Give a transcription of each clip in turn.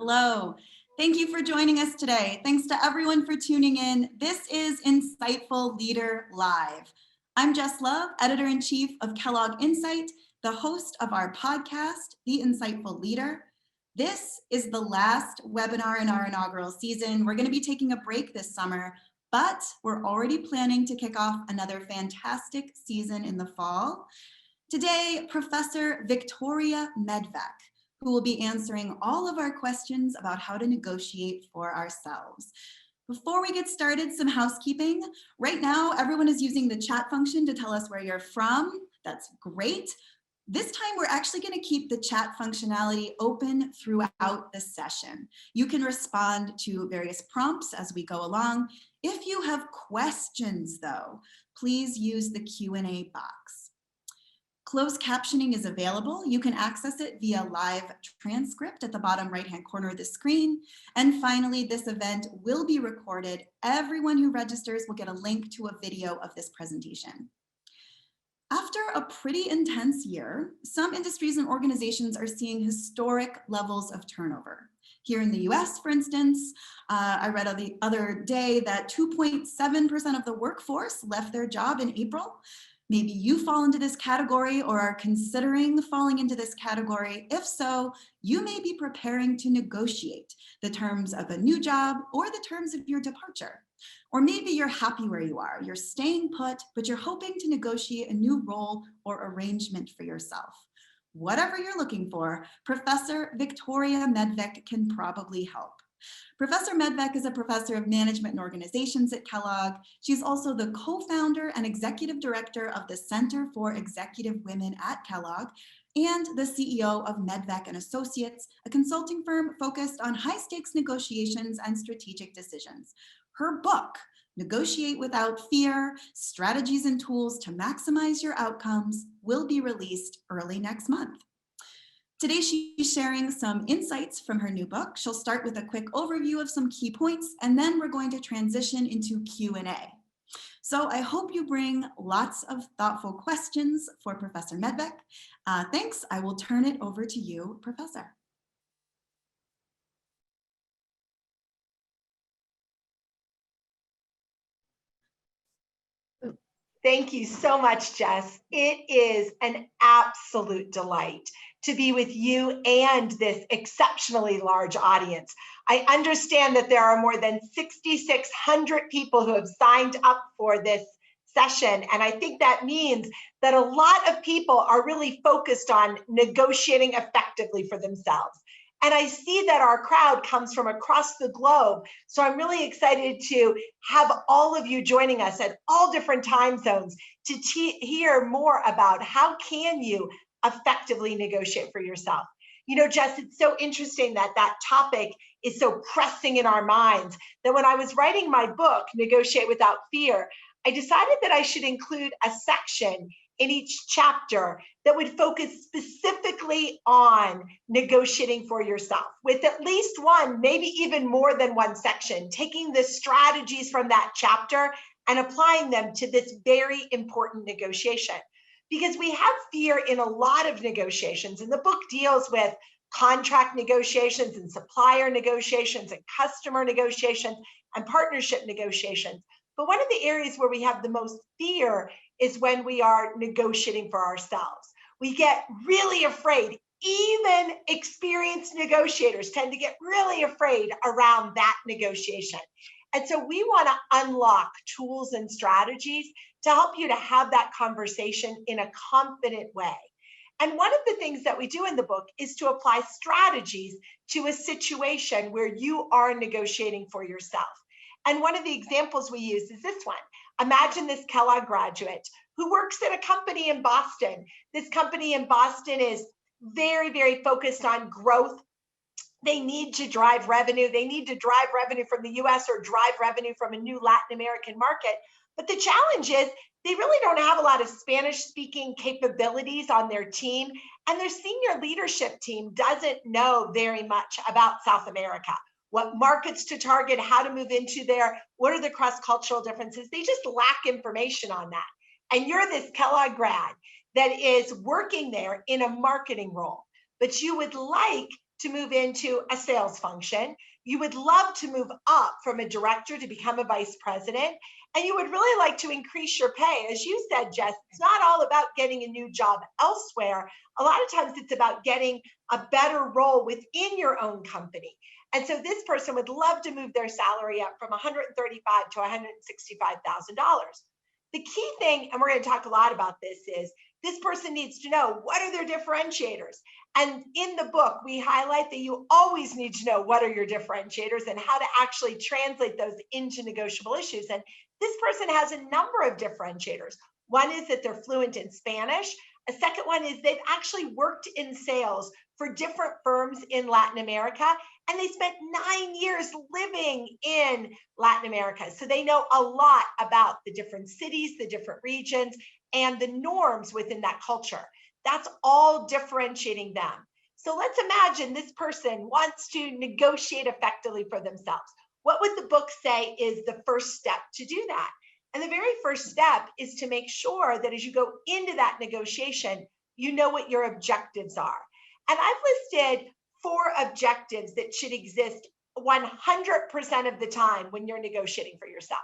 Hello. Thank you for joining us today. Thanks to everyone for tuning in. This is Insightful Leader Live. I'm Jess Love, Editor-in-Chief of Kellogg Insight, the host of our podcast, The Insightful Leader. This is the last webinar in our inaugural season. We're going to be taking a break this summer, but we're already planning to kick off another fantastic season in the fall. Today, Professor Victoria Medvec, who will be answering all of our questions about how to negotiate for ourselves. Before we get started, some housekeeping. Right now, everyone is using the chat function to tell us where you're from. That's great. This time, we're actually going to keep the chat functionality open throughout the session. You can respond to various prompts as we go along. If you have questions, though, please use the Q&A box. Closed captioning is available. You can access it via live transcript at the bottom right-hand corner of the screen. And finally, this event will be recorded. Everyone who registers will get a link to a video of this presentation. After a pretty intense year, some industries and organizations are seeing historic levels of turnover. Here in the US, for instance, I read the other day that 2.7% of the workforce left their job in April. Maybe you fall into this category or are considering falling into this category. If so, you may be preparing to negotiate the terms of a new job or the terms of your departure. Or maybe you're happy where you are. You're staying put, but you're hoping to negotiate a new role or arrangement for yourself. Whatever you're looking for, Professor Victoria Medvec can probably help. Professor Medvec is a professor of management and organizations at Kellogg. She's also the co-founder and executive director of the Center for Executive Women at Kellogg and the CEO of Medvec and Associates, a consulting firm focused on high-stakes negotiations and strategic decisions. Her book, Negotiate Without Fear, Strategies and Tools to Maximize Your Outcomes, will be released early next month. Today, she's sharing some insights from her new book. She'll start with a quick overview of some key points, and then we're going to transition into Q&A. So I hope you bring lots of thoughtful questions for Professor Medvec. Thanks. I will turn it over to you, Professor. Thank you so much, Jess. It is an absolute delight to be with you and this exceptionally large audience. I understand that there are more than 6,600 people who have signed up for this session, and I think that means that a lot of people are really focused on negotiating effectively for themselves. And I see that our crowd comes from across the globe. So I'm really excited to have all of you joining us at all different time zones to hear more about how can you effectively negotiate for yourself. You know, Jess, it's so interesting that that topic is so pressing in our minds that when I was writing my book, Negotiate Without Fear, I decided that I should include a section in each chapter that would focus specifically on negotiating for yourself, with at least one, maybe even more than one section, taking the strategies from that chapter and applying them to this very important negotiation. Because we have fear in a lot of negotiations, and the book deals with contract negotiations and supplier negotiations and customer negotiations and partnership negotiations. But one of the areas where we have the most fear is when we are negotiating for ourselves. We get really afraid. Even experienced negotiators tend to get really afraid around that negotiation. And so we want to unlock tools and strategies to help you to have that conversation in a confident way. And one of the things that we do in the book is to apply strategies to a situation where you are negotiating for yourself. And one of the examples we use is this one. Imagine this Kellogg graduate who works at a company in Boston. This company in Boston is very, very focused on growth. They need to drive revenue. They need to drive revenue from the US or drive revenue from a new Latin American market. But the challenge is they really don't have a lot of Spanish-speaking capabilities on their team, and their senior leadership team doesn't know very much about South America. What markets to target, how to move into there, what are the cross-cultural differences? They just lack information on that. And you're this Kellogg grad that is working there in a marketing role, but you would like to move into a sales function. You would love to move up from a director to become a vice president. And you would really like to increase your pay. As you said, Jess, it's not all about getting a new job elsewhere. A lot of times it's about getting a better role within your own company. And so this person would love to move their salary up from $135,000 to $165,000. The key thing, and we're going to talk a lot about this, is this person needs to know what are their differentiators. And in the book, we highlight that you always need to know what are your differentiators and how to actually translate those into negotiable issues. And this person has a number of differentiators. One is that they're fluent in Spanish. A second one is they've actually worked in sales for different firms in Latin America, and they spent 9 years living in Latin America. So they know a lot about the different cities, the different regions, and the norms within that culture. That's all differentiating them. So let's imagine this person wants to negotiate effectively for themselves. What would the book say is the first step to do that? And the very first step is to make sure that as you go into that negotiation, you know what your objectives are. And I've listed 4 objectives that should exist 100% of the time when you're negotiating for yourself.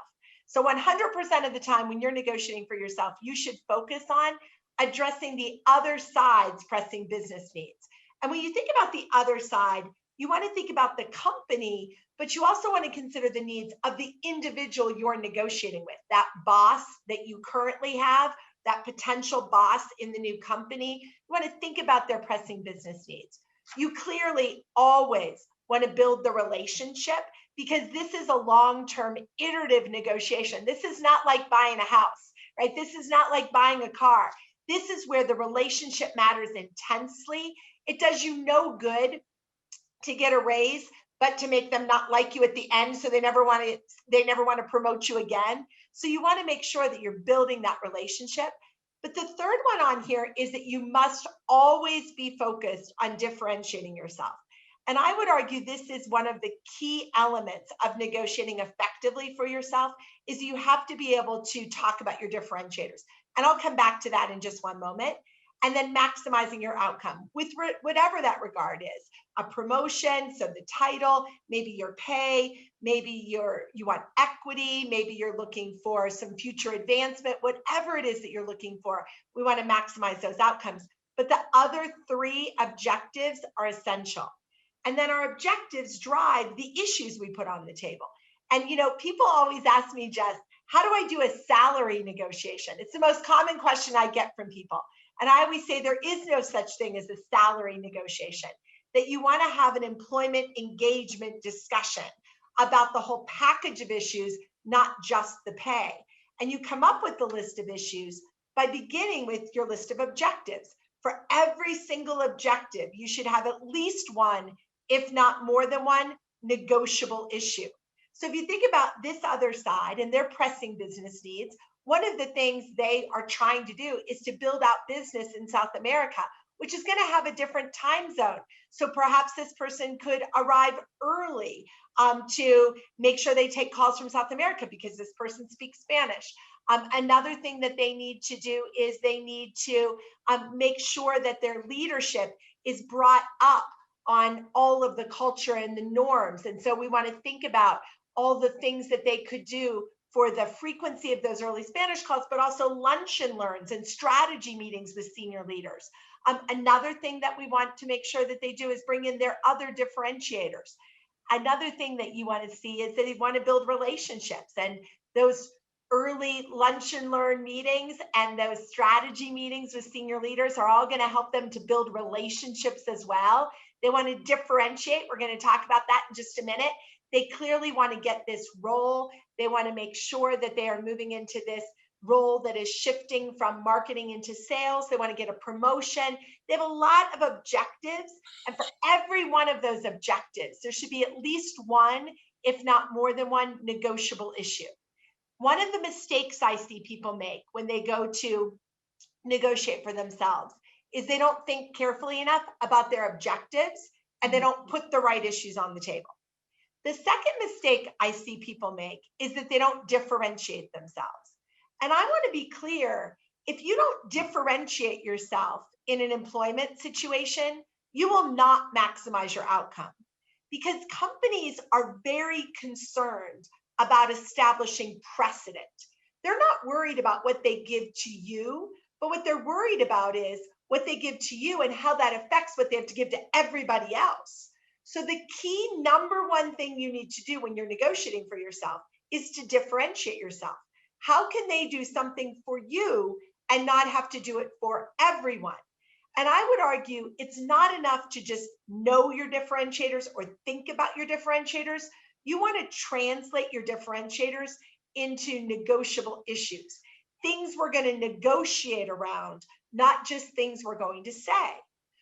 So 100% of the time when you're negotiating for yourself, you should focus on addressing the other side's pressing business needs. And when you think about the other side, you want to think about the company, but you also want to consider the needs of the individual you're negotiating with, that boss that you currently have, that potential boss in the new company. You want to think about their pressing business needs. You clearly always want to build the relationship, because this is a long-term iterative negotiation. This is not like buying a house, right? This is not like buying a car. This is where the relationship matters intensely. It does you no good to get a raise, but to make them not like you at the end, so they never want to promote you again. So you want to make sure that you're building that relationship. But the third one on here is that you must always be focused on differentiating yourself. And I would argue this is one of the key elements of negotiating effectively for yourself, is you have to be able to talk about your differentiators. And I'll come back to that in just one moment. And then maximizing your outcome with whatever that regard is. A promotion, so the title, maybe your pay, maybe you want equity, maybe you're looking for some future advancement, whatever it is that you're looking for, we want to maximize those outcomes. But the other 3 objectives are essential. And then our objectives drive the issues we put on the table. And people always ask me, Jess, how do I do a salary negotiation? It's the most common question I get from people. And I always say there is no such thing as a salary negotiation, that you want to have an employment engagement discussion about the whole package of issues, not just the pay. And you come up with the list of issues by beginning with your list of objectives. For every single objective, you should have at least one, if not more than one, negotiable issue. So if you think about this other side and their pressing business needs, one of the things they are trying to do is to build out business in South America, which is going to have a different time zone. So perhaps this person could arrive early to make sure they take calls from South America because this person speaks Spanish. Another thing that they need to do is they need to make sure that their leadership is brought up on all of the culture and the norms. And so we want to think about all the things that they could do for the frequency of those early Spanish calls, but also lunch and learns and strategy meetings with senior leaders. Another thing that we want to make sure that they do is bring in their other differentiators. Another thing that you want to see is that they want to build relationships, and those early lunch and learn meetings and those strategy meetings with senior leaders are all going to help them to build relationships as well. They want to differentiate. We're going to talk about that in just a minute. They clearly want to get this role. They want to make sure that they are moving into this role that is shifting from marketing into sales. They want to get a promotion. They have a lot of objectives. And for every one of those objectives, there should be at least one, if not more than one, negotiable issue. One of the mistakes I see people make when they go to negotiate for themselves is they don't think carefully enough about their objectives, and they don't put the right issues on the table. The second mistake I see people make is that they don't differentiate themselves. And I want to be clear, if you don't differentiate yourself in an employment situation, you will not maximize your outcome, because companies are very concerned about establishing precedent. They're not worried about what they give to you, but what they're worried about is what they give to you and how that affects what they have to give to everybody else. So the key number one thing you need to do when you're negotiating for yourself is to differentiate yourself. How can they do something for you and not have to do it for everyone? And I would argue it's not enough to just know your differentiators or think about your differentiators. You want to translate your differentiators into negotiable issues, things we're going to negotiate around, not just things we're going to say.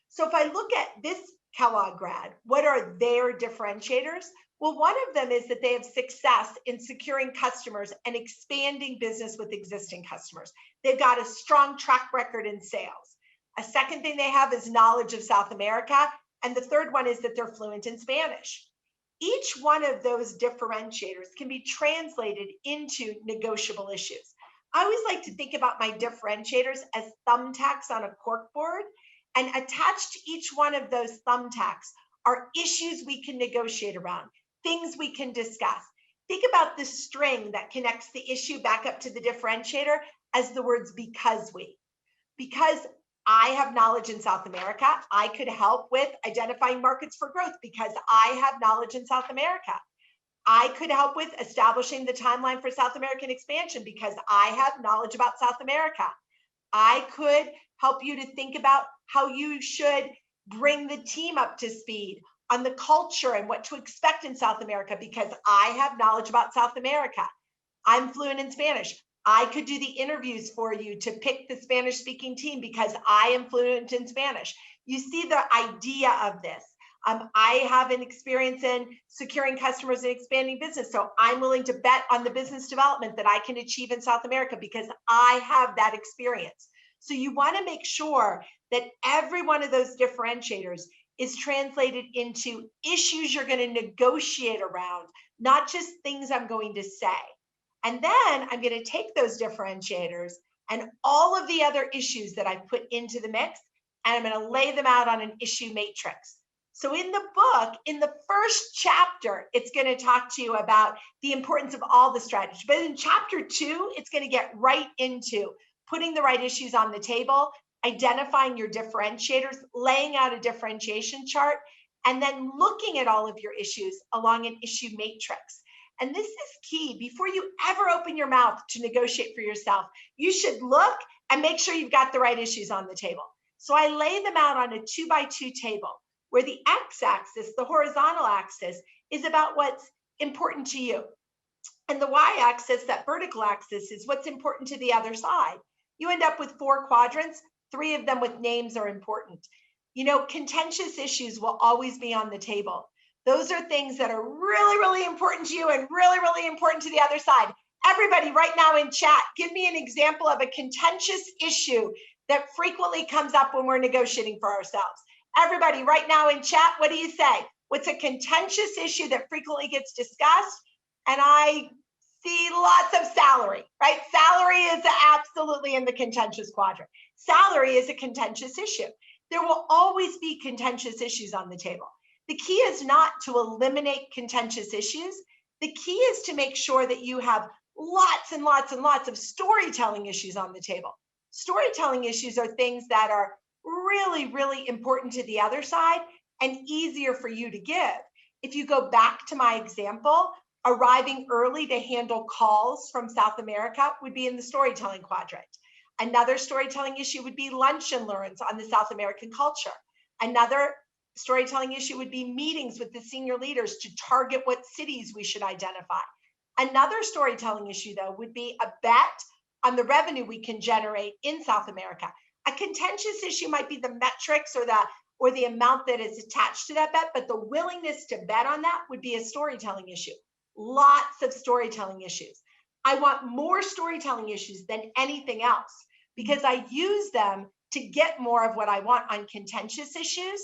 So if I look at this Kellogg grad, what are their differentiators? Well, one of them is that they have success in securing customers and expanding business with existing customers. They've got a strong track record in sales. A second thing they have is knowledge of South America. And the third one is that they're fluent in Spanish. Each one of those differentiators can be translated into negotiable issues. I always like to think about my differentiators as thumbtacks on a corkboard, and attached to each one of those thumbtacks are issues we can negotiate around, things we can discuss. Think about the string that connects the issue back up to the differentiator as the words because we. Because I have knowledge in South America, I could help with identifying markets for growth because I have knowledge in South America. I could help with establishing the timeline for South American expansion because I have knowledge about South America. I could help you to think about how you should bring the team up to speed on the culture and what to expect in South America because I have knowledge about South America. I'm fluent in Spanish. I could do the interviews for you to pick the Spanish speaking team because I am fluent in Spanish. You see the idea of this. I have an experience in securing customers and expanding business. So I'm willing to bet on the business development that I can achieve in South America because I have that experience. So you want to make sure that every one of those differentiators is translated into issues you're going to negotiate around, not just things I'm going to say. And then I'm going to take those differentiators and all of the other issues that I put into the mix, and I'm going to lay them out on an issue matrix. So in the book, in the first chapter, it's going to talk to you about the importance of all the strategy. But in chapter 2, it's going to get right into putting the right issues on the table, identifying your differentiators, laying out a differentiation chart, and then looking at all of your issues along an issue matrix. And this is key. Before you ever open your mouth to negotiate for yourself, you should look and make sure you've got the right issues on the table. So I lay them out on a 2x2 table where the x-axis, the horizontal axis, is about what's important to you. And the y-axis, that vertical axis, is what's important to the other side. You end up with 4 quadrants, 3 of them with names are important. You know, contentious issues will always be on the table. Those are things that are really, really important to you and really, really important to the other side. Everybody right now in chat, give me an example of a contentious issue that frequently comes up when we're negotiating for ourselves. Everybody right now in chat, what do you say? What's a contentious issue that frequently gets discussed? And I see lots of salary, right? Salary is absolutely in the contentious quadrant. Salary is a contentious issue. There will always be contentious issues on the table. The key is not to eliminate contentious issues. The key is to make sure that you have lots and lots and lots of storytelling issues on the table. Storytelling issues are things that are really, really important to the other side and easier for you to give. If you go back to my example, arriving early to handle calls from South America would be in the storytelling quadrant. Another storytelling issue would be lunch and learns on the South American culture. Another storytelling issue would be meetings with the senior leaders to target what cities we should identify. Another storytelling issue, though, would be a bet on the revenue we can generate in South America. A contentious issue might be the metrics or the amount that is attached to that bet, but the willingness to bet on that would be a storytelling issue. Lots of storytelling issues. I want more storytelling issues than anything else because I use them to get more of what I want on contentious issues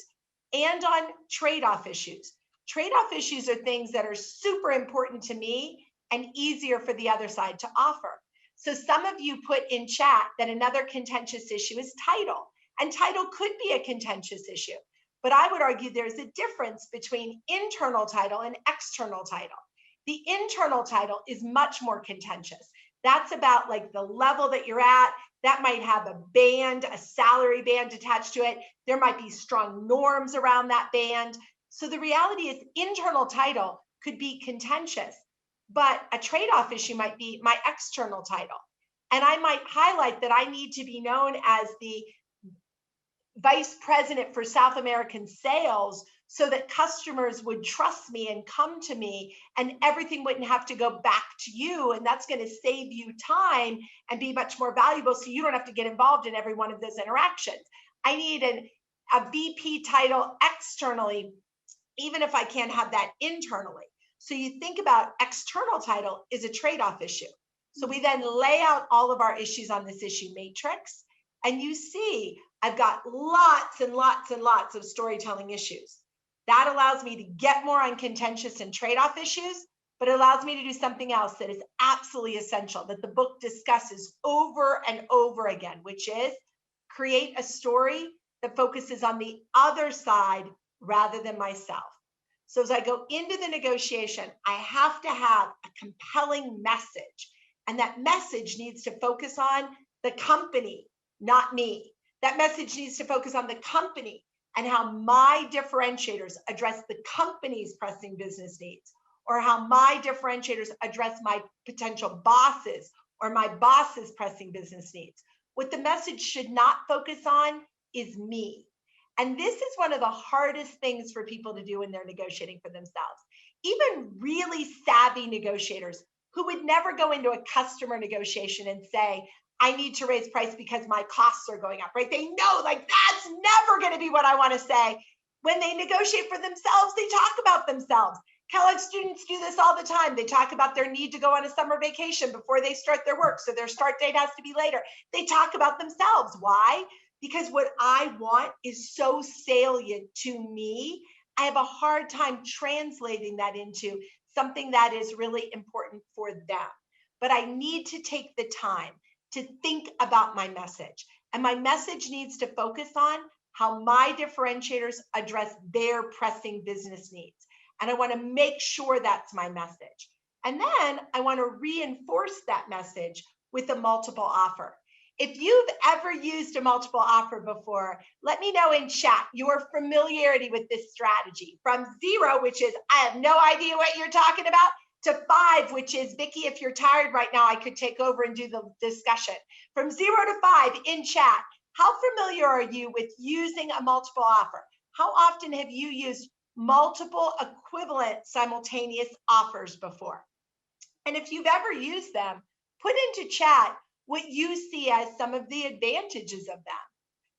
and on trade-off issues. Trade-off issues are things that are super important to me and easier for the other side to offer. So some of you put in chat that another contentious issue is title, and title could be a contentious issue. but I would argue there's a difference between internal title and external title. The internal title is much more contentious. That's about like the level that you're at. That might have a band, a salary band attached to it. There might be strong norms around that band. So the reality is internal title could be contentious, but a trade-off issue might be my external title. And I might highlight that I need to be known as the vice president for South American sales so that customers would trust me and come to me and everything wouldn't have to go back to you. And that's going to save you time and be much more valuable so you don't have to get involved in every one of those interactions. I need a VP title externally, even if I can't have that internally. So you think about external title is a trade-off issue. So we then lay out all of our issues on this issue matrix, and you see I've got lots and lots and lots of storytelling issues. That allows me to get more on contentious and trade-off issues, but it allows me to do something else that is absolutely essential that the book discusses over and over again, which is create a story that focuses on the other side rather than myself. So as I go into the negotiation, I have to have a compelling message, and that message needs to focus on the company, not me. That message needs to focus on the company and how my differentiators address the company's pressing business needs, or how my differentiators address my potential bosses or my boss's pressing business needs. What the message should not focus on is me. And this is one of the hardest things for people to do when they're negotiating for themselves. Even really savvy negotiators who would never go into a customer negotiation and say, I need to raise price because my costs are going up, right? They know like that's never going to be what I want to say. When they negotiate for themselves, they talk about themselves. Kellogg students do this all the time. They talk about their need to go on a summer vacation before they start their work, so their start date has to be later. They talk about themselves. Why? Because what I want is so salient to me. I have a hard time translating that into something that is really important for them. But I need to take the time to think about my message. And my message needs to focus on how my differentiators address their pressing business needs. And I want to make sure that's my message. And then I want to reinforce that message with a multiple offer. If you've ever used a multiple offer before, let me know in chat your familiarity with this strategy. From 0, which is, I have no idea what you're talking about, to 5, which is, Vicki, if you're tired right now, I could take over and do the discussion. From 0 to 5 in chat, how familiar are you with using a multiple offer? How often have you used multiple equivalent simultaneous offers before? And if you've ever used them, put into chat what you see as some of the advantages of them.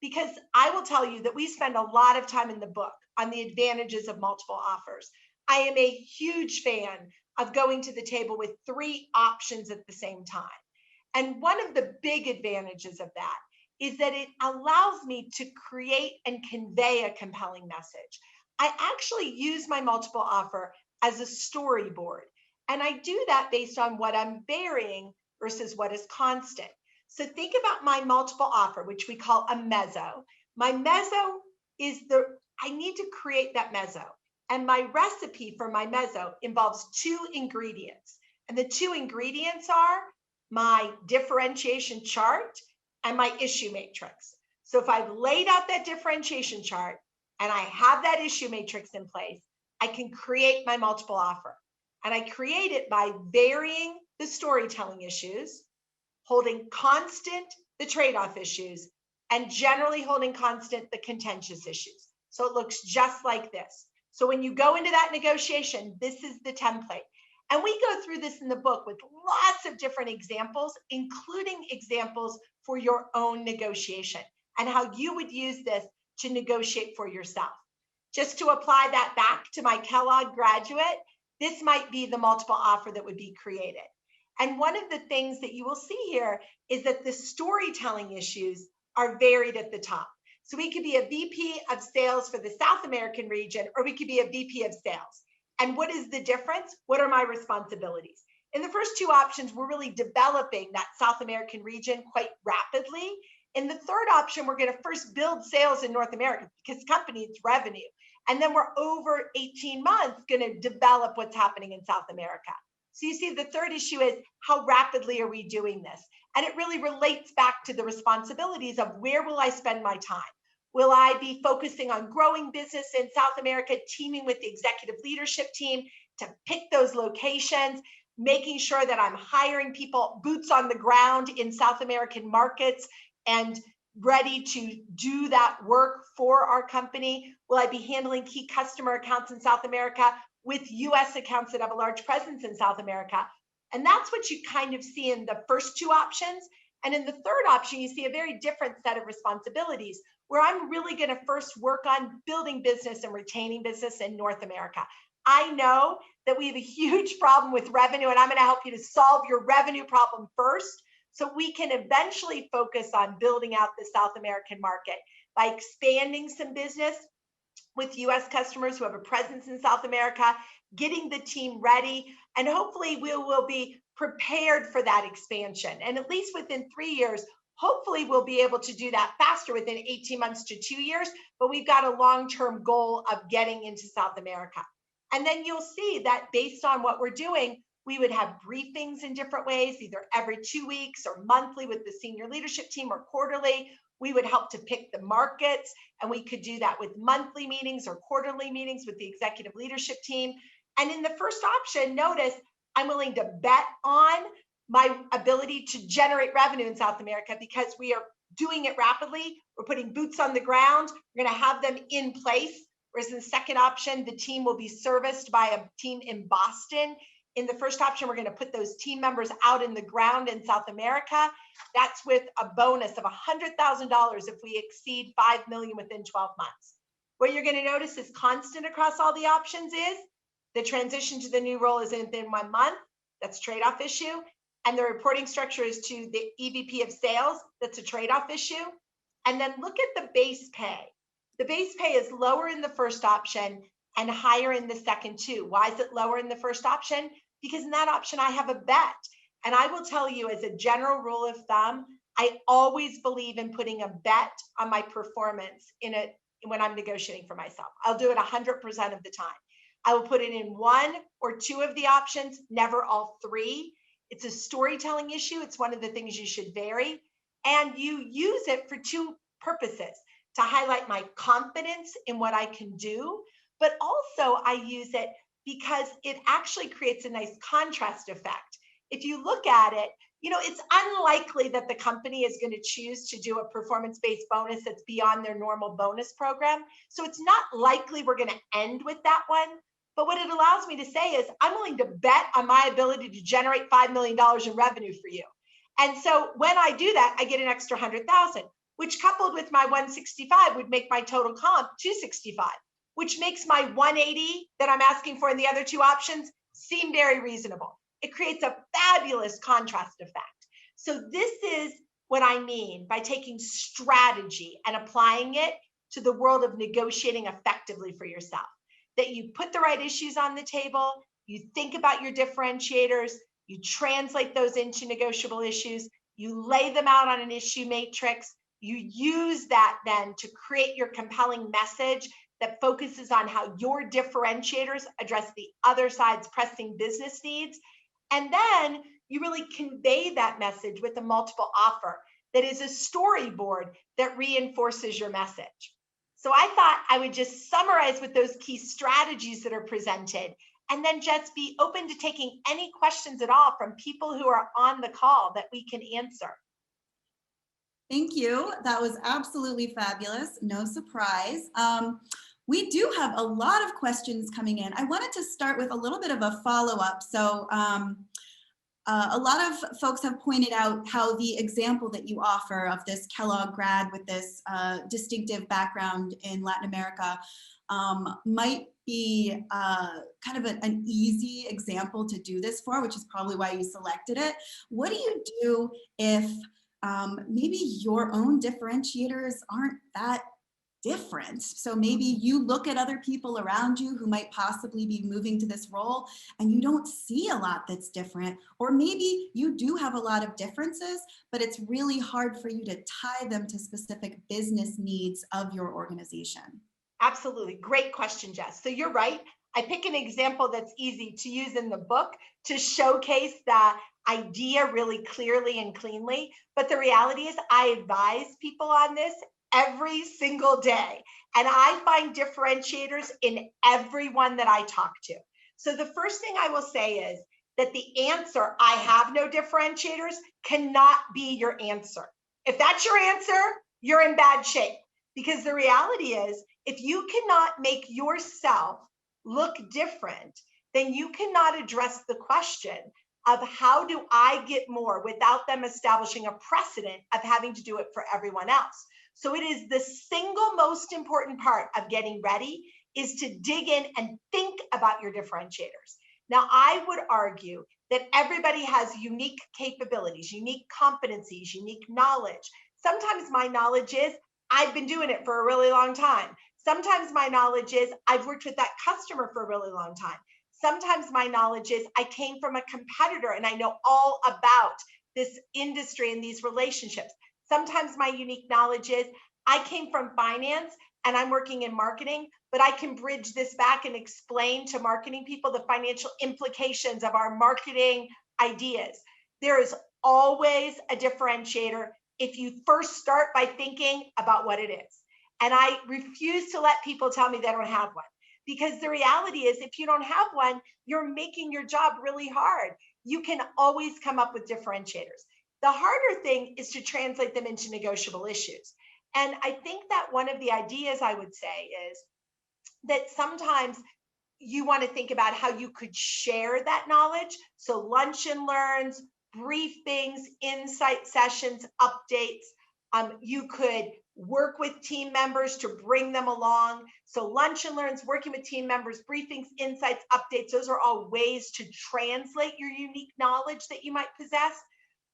Because I will tell you that we spend a lot of time in the book on the advantages of multiple offers. I am a huge fan of going to the table with 3 options at the same time. And one of the big advantages of that is that it allows me to create and convey a compelling message. I actually use my multiple offer as a storyboard. And I do that based on what I'm varying versus what is constant. So think about my multiple offer, which we call a mezzo. My mezzo is I need to create that mezzo. And my recipe for my mezzo involves 2 ingredients. And the 2 ingredients are my differentiation chart and my issue matrix. So if I've laid out that differentiation chart and I have that issue matrix in place, I can create my multiple offer. And I create it by varying the storytelling issues, holding constant the trade-off issues, and generally holding constant the contentious issues. So it looks just like this. So when you go into that negotiation, this is the template. And we go through this in the book with lots of different examples, including examples for your own negotiation and how you would use this to negotiate for yourself. Just to apply that back to my Kellogg graduate, this might be the multiple offer that would be created. And one of the things that you will see here is that the storytelling issues are varied at the top. So we could be a VP of sales for the South American region, or we could be a VP of sales. And what is the difference? What are my responsibilities? In the first 2 options, we're really developing that South American region quite rapidly. In the third option, we're going to first build sales in North America because company it's revenue. And then we're over 18 months going to develop what's happening in South America. So you see, the third issue is how rapidly are we doing this? And it really relates back to the responsibilities of where will I spend my time? Will I be focusing on growing business in South America, teaming with the executive leadership team to pick those locations, making sure that I'm hiring people, boots on the ground in South American markets and ready to do that work for our company? Will I be handling key customer accounts in South America with US accounts that have a large presence in South America? And that's what you kind of see in the first two options. And in the third option, you see a very different set of responsibilities where I'm really going to first work on building business and retaining business in North America. I know that we have a huge problem with revenue, and I'm going to help you to solve your revenue problem first so we can eventually focus on building out the South American market by expanding some business with US customers who have a presence in South America, getting the team ready, and hopefully we will be prepared for that expansion. And at least within 3 years, hopefully we'll be able to do that faster within 18 months to 2 years, but we've got a long-term goal of getting into South America. And then you'll see that based on what we're doing, we would have briefings in different ways, either every 2 weeks or monthly with the senior leadership team or quarterly. We would help to pick the markets, and we could do that with monthly meetings or quarterly meetings with the executive leadership team. And in the first option, notice I'm willing to bet on my ability to generate revenue in South America because we are doing it rapidly. We're putting boots on the ground. We're going to have them in place. Whereas in the second option, the team will be serviced by a team in Boston. In the first option, we're going to put those team members out in the ground in South America. That's with a bonus of $100,000 if we exceed 5 million within 12 months. What you're going to notice is constant across all the options is the transition to the new role is within 1 month. That's a trade-off issue. And the reporting structure is to the EVP of sales. That's a trade-off issue. And then look at the base pay. The base pay is lower in the first option and higher in the second two. Why is it lower in the first option? Because in that option, I have a bet. And I will tell you, as a general rule of thumb, I always believe in putting a bet on my performance when I'm negotiating for myself. I'll do it 100% of the time. I will put it in 1 or 2 of the options, never all 3. It's a storytelling issue. It's one of the things you should vary. And you use it for 2 purposes: to highlight my confidence in what I can do, but also I use it because it actually creates a nice contrast effect. If you look at it, it's unlikely that the company is going to choose to do a performance-based bonus that's beyond their normal bonus program. So it's not likely we're going to end with that one. But what it allows me to say is I'm willing to bet on my ability to generate $5 million in revenue for you. And so when I do that, I get an extra 100,000, which coupled with my 165 would make my total comp 265, which makes my 180 that I'm asking for in the other 2 options seem very reasonable. It creates a fabulous contrast effect. So this is what I mean by taking strategy and applying it to the world of negotiating effectively for yourself. That you put the right issues on the table, you think about your differentiators, you translate those into negotiable issues, you lay them out on an issue matrix, you use that then to create your compelling message that focuses on how your differentiators address the other side's pressing business needs. And then you really convey that message with a multiple offer that is a storyboard that reinforces your message. So I thought I would just summarize with those key strategies that are presented, and then just be open to taking any questions at all from people who are on the call that we can answer. Thank you. That was absolutely fabulous. No surprise. We do have a lot of questions coming in. I wanted to start with a little bit of a follow-up. So a lot of folks have pointed out how the example that you offer of this Kellogg grad with this distinctive background in Latin America might be kind of an easy example to do this for, which is probably why you selected it. What do you do if maybe your own differentiators aren't that different. So maybe you look at other people around you who might possibly be moving to this role and you don't see a lot that's different, or maybe you do have a lot of differences, but it's really hard for you to tie them to specific business needs of your organization. Absolutely. Great question, Jess. So you're right. I pick an example that's easy to use in the book to showcase the idea really clearly and cleanly. But the reality is, I advise people on this every single day. And I find differentiators in everyone that I talk to. So the first thing I will say is that the answer, I have no differentiators, cannot be your answer. If that's your answer, you're in bad shape. Because the reality is, if you cannot make yourself look different, then you cannot address the question of how do I get more without them establishing a precedent of having to do it for everyone else. So it is the single most important part of getting ready is to dig in and think about your differentiators. Now, I would argue that everybody has unique capabilities, unique competencies, unique knowledge. Sometimes my knowledge is I've been doing it for a really long time. Sometimes my knowledge is I've worked with that customer for a really long time. Sometimes my knowledge is I came from a competitor and I know all about this industry and these relationships. Sometimes my unique knowledge is I came from finance and I'm working in marketing, but I can bridge this back and explain to marketing people the financial implications of our marketing ideas. There is always a differentiator if you first start by thinking about what it is. And I refuse to let people tell me they don't have one. Because the reality is, if you don't have one, you're making your job really hard. You can always come up with differentiators. The harder thing is to translate them into negotiable issues. And I think that one of the ideas I would say is that sometimes you want to think about how you could share that knowledge. So lunch and learns, briefings, insight sessions, updates. You could work with team members to bring them along. So lunch and learns, working with team members, briefings, insights, updates, those are all ways to translate your unique knowledge that you might possess.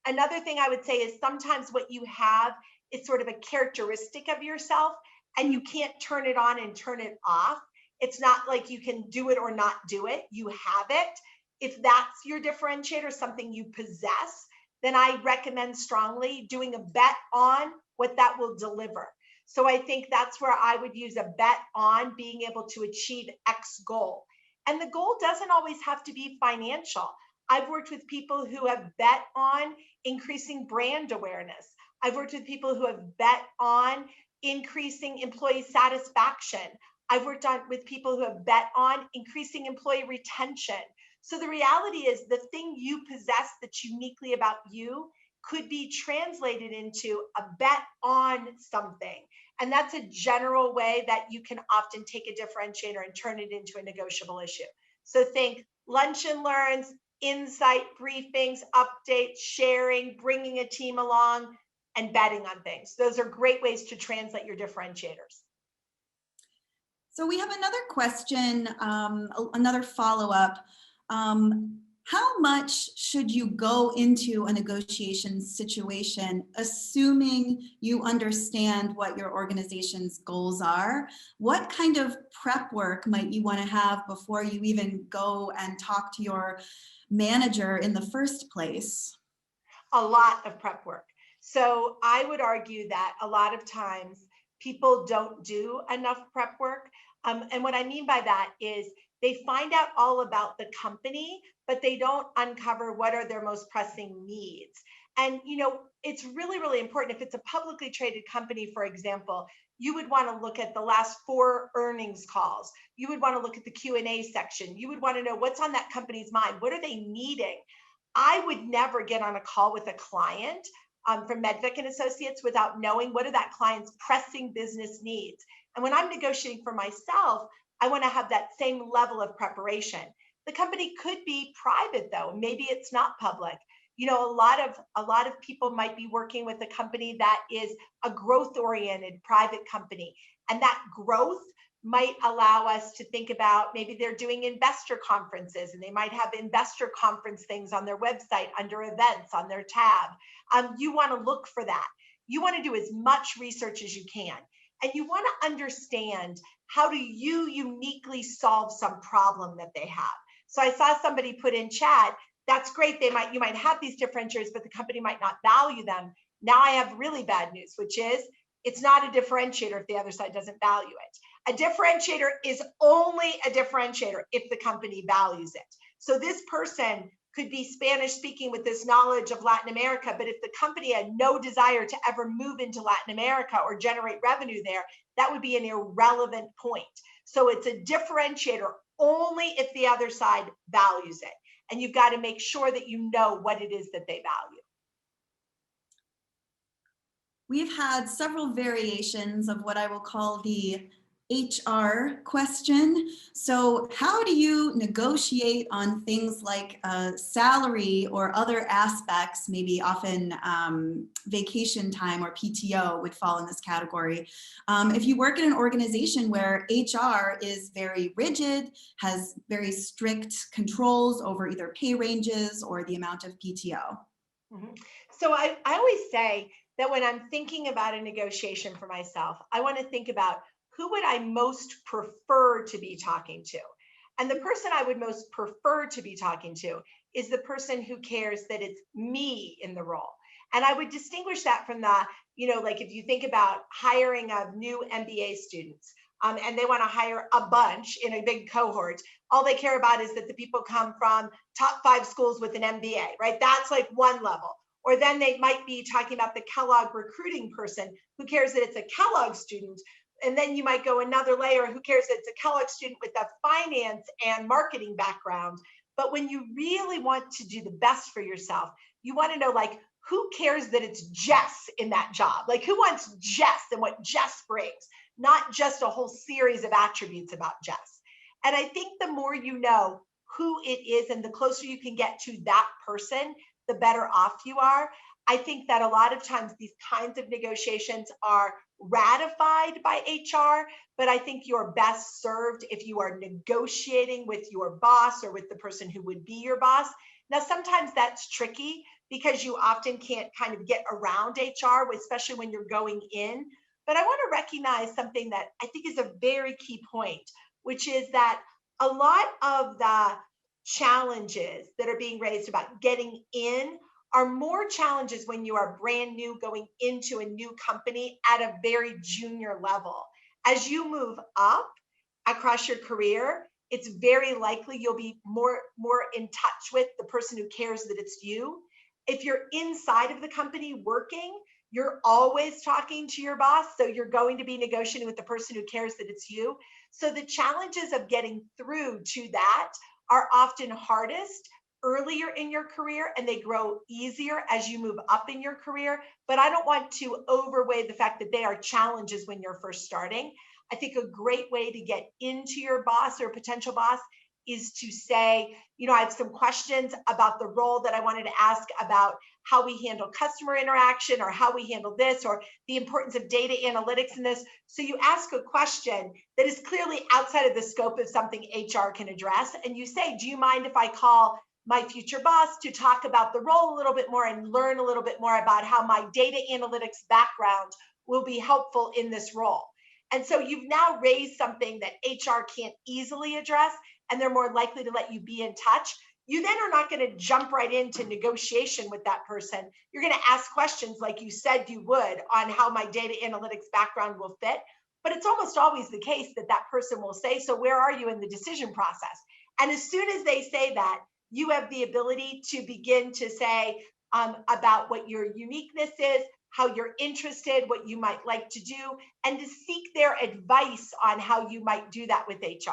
Another thing I would say is sometimes what you have is sort of a characteristic of yourself and you can't turn it on and turn it off. It's not like you can do it or not do it. You have it. If that's your differentiator, something you possess, then I recommend strongly doing a bet on what that will deliver. So I think that's where I would use a bet on being able to achieve X goal. And the goal doesn't always have to be financial. I've worked with people who have bet on increasing brand awareness. I've worked with people who have bet on increasing employee satisfaction. I've worked with people who have bet on increasing employee retention. So the reality is the thing you possess that's uniquely about you could be translated into a bet on something. And that's a general way that you can often take a differentiator and turn it into a negotiable issue. So think lunch and learns, insight, briefings, updates, sharing, bringing a team along, and betting on things. Those are great ways to translate your differentiators. So we have another question, another follow-up. How much should you go into a negotiation situation assuming you understand what your organization's goals are? What kind of prep work might you want to have before you even go and talk to your manager in the first place? A lot of prep work. So I would argue that a lot of times people don't do enough prep work. And what I mean by that is they find out all about the company, but they don't uncover what are their most pressing needs. And it's really, really important. If it's a publicly traded company, for example, you would want to look at the last 4 earnings calls. You would want to look at the Q&A section. You would want to know what's on that company's mind. What are they needing? I would never get on a call with a client from Medvec and Associates without knowing what are that client's pressing business needs. And when I'm negotiating for myself, I want to have that same level of preparation. The company could be private though. Maybe it's not public. A lot of people might be working with a company that is a growth-oriented private company. And that growth might allow us to think about maybe they're doing investor conferences and they might have investor conference things on their website under events on their tab. You want to look for that. You want to do as much research as you can. and you want to understand how do you uniquely solve some problem that they have. So I saw somebody put in chat, that's great. You might have these differentiators, but the company might not value them. Now I have really bad news, which is it's not a differentiator if the other side doesn't value it. A differentiator is only a differentiator if the company values it. So this person could be Spanish speaking with this knowledge of Latin America, but if the company had no desire to ever move into Latin America or generate revenue there, that would be an irrelevant point. So it's a differentiator only if the other side values it. And you've got to make sure that you know what it is that they value. We've had several variations of what I will call the HR question. So how do you negotiate on things like salary or other aspects, maybe often vacation time or PTO would fall in this category. If you work in an organization where HR is very rigid, has very strict controls over either pay ranges or the amount of PTO. Mm-hmm. So I always say that when I'm thinking about a negotiation for myself, I want to think about who would I most prefer to be talking to? And the person I would most prefer to be talking to is the person who cares that it's me in the role. And I would distinguish that from the, like if you think about hiring of new MBA students, and they want to hire a bunch in a big cohort, all they care about is that the people come from top 5 schools with an MBA, right? That's like one level. Or then they might be talking about the Kellogg recruiting person who cares that it's a Kellogg student. And then you might go another layer, who cares that it's a Kellogg student with a finance and marketing background. But when you really want to do the best for yourself, you want to know, like, who cares that it's Jess in that job? Like, who wants Jess and what Jess brings, not just a whole series of attributes about Jess. And I think the more you know who it is and the closer you can get to that person, the better off you are. I think that a lot of times these kinds of negotiations are ratified by HR, but I think you're best served if you are negotiating with your boss or with the person who would be your boss. Now, sometimes that's tricky because you often can't kind of get around HR, especially when you're going in. But I want to recognize something that I think is a very key point, which is that a lot of the challenges that are being raised about getting in are more challenges when you are brand new going into a new company at a very junior level. As you move up across your career, it's very likely you'll be more in touch with the person who cares that it's you. If you're inside of the company working, you're always talking to your boss, so you're going to be negotiating with the person who cares that it's you. So the challenges of getting through to that are often hardest earlier in your career, and they grow easier as you move up in your career. But I don't want to overweigh the fact that they are challenges when you're first starting. I think a great way to get into your boss or potential boss is to say, I have some questions about the role that I wanted to ask about how we handle customer interaction, or how we handle this, or the importance of data analytics in this. So you ask a question that is clearly outside of the scope of something HR can address. And you say, do you mind if I call my future boss to talk about the role a little bit more and learn a little bit more about how my data analytics background will be helpful in this role? And so you've now raised something that HR can't easily address, and they're more likely to let you be in touch. You then are not going to jump right into negotiation with that person. You're going to ask questions like you said you would on how my data analytics background will fit. But it's almost always the case that that person will say, so where are you in the decision process? And as soon as they say that, you have the ability to begin to say about what your uniqueness is, how you're interested, what you might like to do, and to seek their advice on how you might do that with HR.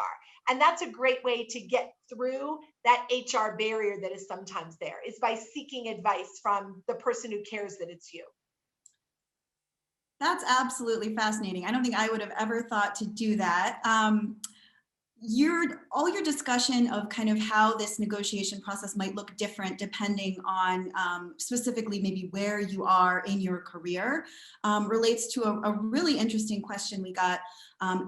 And that's a great way to get through that HR barrier that is sometimes there, is by seeking advice from the person who cares that it's you. That's absolutely fascinating. I don't think I would have ever thought to do that. All your discussion of kind of how this negotiation process might look different depending on specifically maybe where you are in your career relates to a really interesting question we got.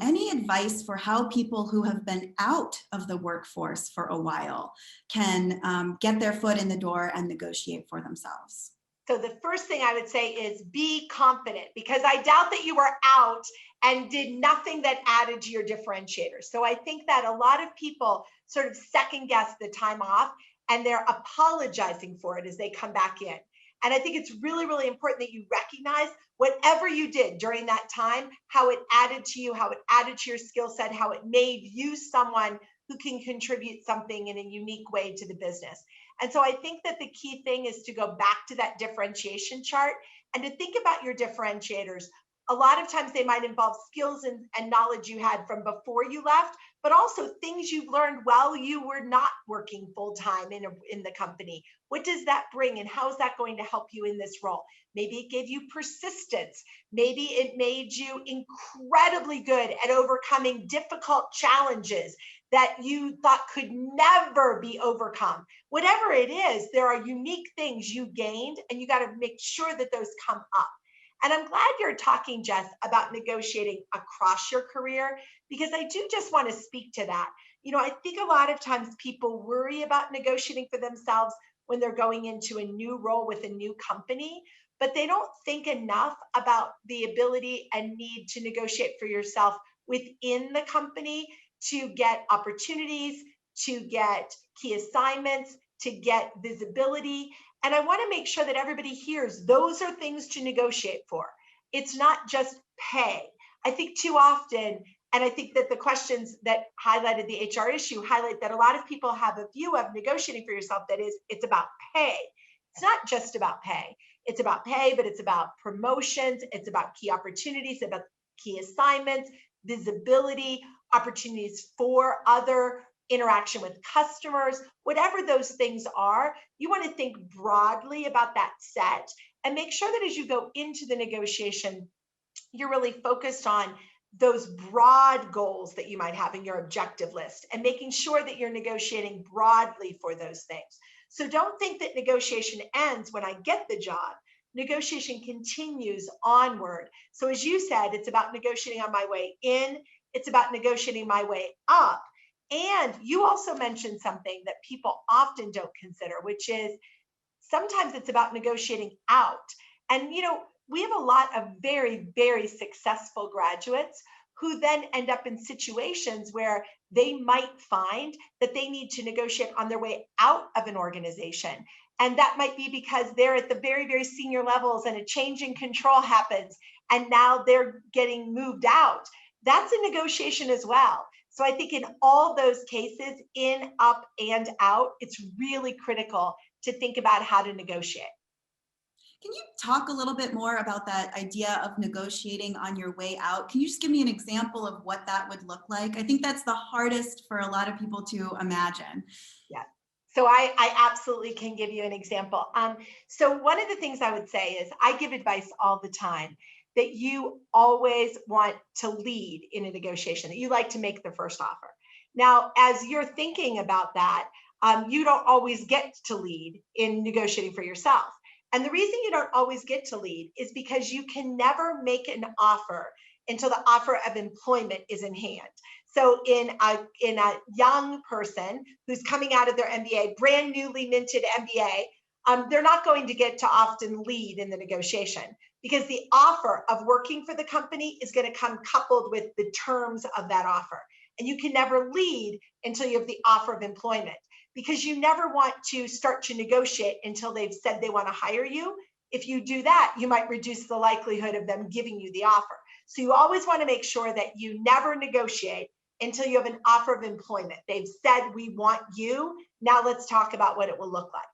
Any advice for how people who have been out of the workforce for a while can get their foot in the door and negotiate for themselves? So the first thing I would say is be confident, because I doubt that you were out and did nothing that added to your differentiator. So I think that a lot of people sort of second guess the time off, and they're apologizing for it as they come back in. And I think it's really, really important that you recognize whatever you did during that time, how it added to you, how it added to your skill set, how it made you someone who can contribute something in a unique way to the business. And so I think that the key thing is to go back to that differentiation chart and to think about your differentiators. A lot of times they might involve skills and knowledge you had from before you left, but also things you've learned while you were not working full-time in the company. What does that bring, and how is that going to help you in this role? Maybe it gave you persistence. Maybe it made you incredibly good at overcoming difficult challenges that you thought could never be overcome. Whatever it is, there are unique things you gained, and you got to make sure that those come up. And I'm glad you're talking, Jess, about negotiating across your career, because I do just want to speak to that. I think a lot of times people worry about negotiating for themselves when they're going into a new role with a new company, but they don't think enough about the ability and need to negotiate for yourself within the company to get opportunities, to get key assignments, to get visibility. And I want to make sure that everybody hears those are things to negotiate for. It's not just pay. I think too often, and I think that the questions that highlighted the HR issue highlight that a lot of people have a view of negotiating for yourself that is, it's about pay. It's not just about pay. It's about pay, but it's about promotions. It's about key opportunities, about key assignments, visibility, opportunities for other interaction with customers, whatever those things are. You want to think broadly about that set and make sure that as you go into the negotiation, you're really focused on those broad goals that you might have in your objective list and making sure that you're negotiating broadly for those things. So don't think that negotiation ends when I get the job. Negotiation continues onward. So as you said, it's about negotiating on my way in. It's about negotiating my way up. And you also mentioned something that people often don't consider, which is sometimes it's about negotiating out. And, we have a lot of very, very successful graduates who then end up in situations where they might find that they need to negotiate on their way out of an organization. And that might be because they're at the very, very senior levels and a change in control happens, and now they're getting moved out. That's a negotiation as well. So I think in all those cases, in, up, and out, it's really critical to think about how to negotiate. Can you talk a little bit more about that idea of negotiating on your way out? Can you just give me an example of what that would look like? I think that's the hardest for a lot of people to imagine. Yeah. So I absolutely can give you an example. So one of the things I would say is I give advice all the time that you always want to lead in a negotiation, that you like to make the first offer. Now, as you're thinking about that, you don't always get to lead in negotiating for yourself. And the reason you don't always get to lead is because you can never make an offer until the offer of employment is in hand. So in a young person who's coming out of their MBA, brand newly minted MBA, they're not going to get to often lead in the negotiation because the offer of working for the company is going to come coupled with the terms of that offer. And you can never lead until you have the offer of employment, because you never want to start to negotiate until they've said they want to hire you. If you do that, you might reduce the likelihood of them giving you the offer. So you always want to make sure that you never negotiate until you have an offer of employment. They've said, we want you. Now let's talk about what it will look like.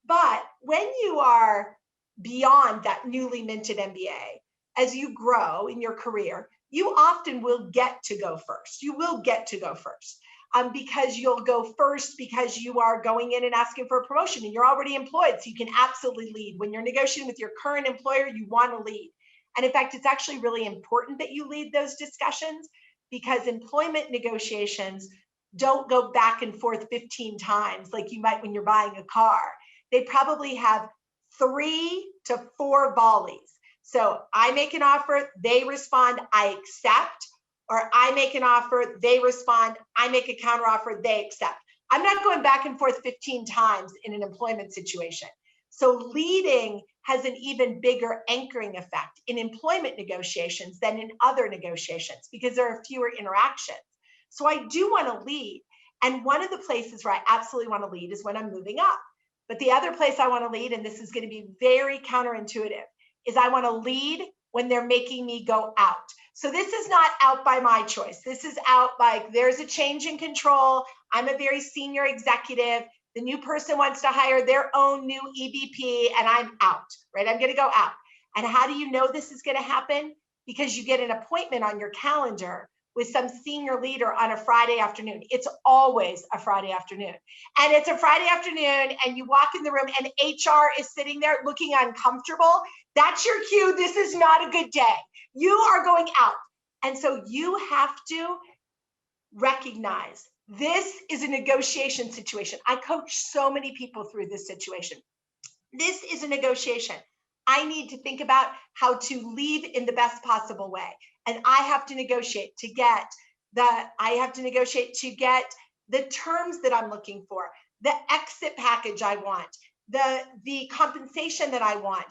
But when you are beyond that newly minted MBA, as you grow in your career, you often will get to go first. You will get to go first. Because you'll go first because you are going in and asking for a promotion and you're already employed. So you can absolutely lead. When you're negotiating with your current employer, you want to lead. And in fact, it's actually really important that you lead those discussions, because employment negotiations don't go back and forth 15 times like you might when you're buying a car. They probably have 3 to 4 volleys. So I make an offer, they respond, I accept. Or I make an offer, they respond, I make a counteroffer, they accept. I'm not going back and forth 15 times in an employment situation. So leading has an even bigger anchoring effect in employment negotiations than in other negotiations because there are fewer interactions. So I do want to lead. And one of the places where I absolutely want to lead is when I'm moving up. But the other place I want to lead, and this is going to be very counterintuitive, is I want to lead when they're making me go out. So this is not out by my choice. This is out like there's a change in control. I'm a very senior executive. The new person wants to hire their own new EVP and I'm out, right? I'm going to go out. And how do you know this is going to happen? Because you get an appointment on your calendar with some senior leader on a Friday afternoon. It's always a Friday afternoon. And it's a Friday afternoon and you walk in the room and HR is sitting there looking uncomfortable. That's your cue. This is not a good day. You are going out. And so you have to recognize this is a negotiation situation. I coach so many people through this situation. This is a negotiation. I need to think about how to lead in the best possible way. And I have to negotiate to get the terms that I'm looking for, the exit package I want, the compensation that I want.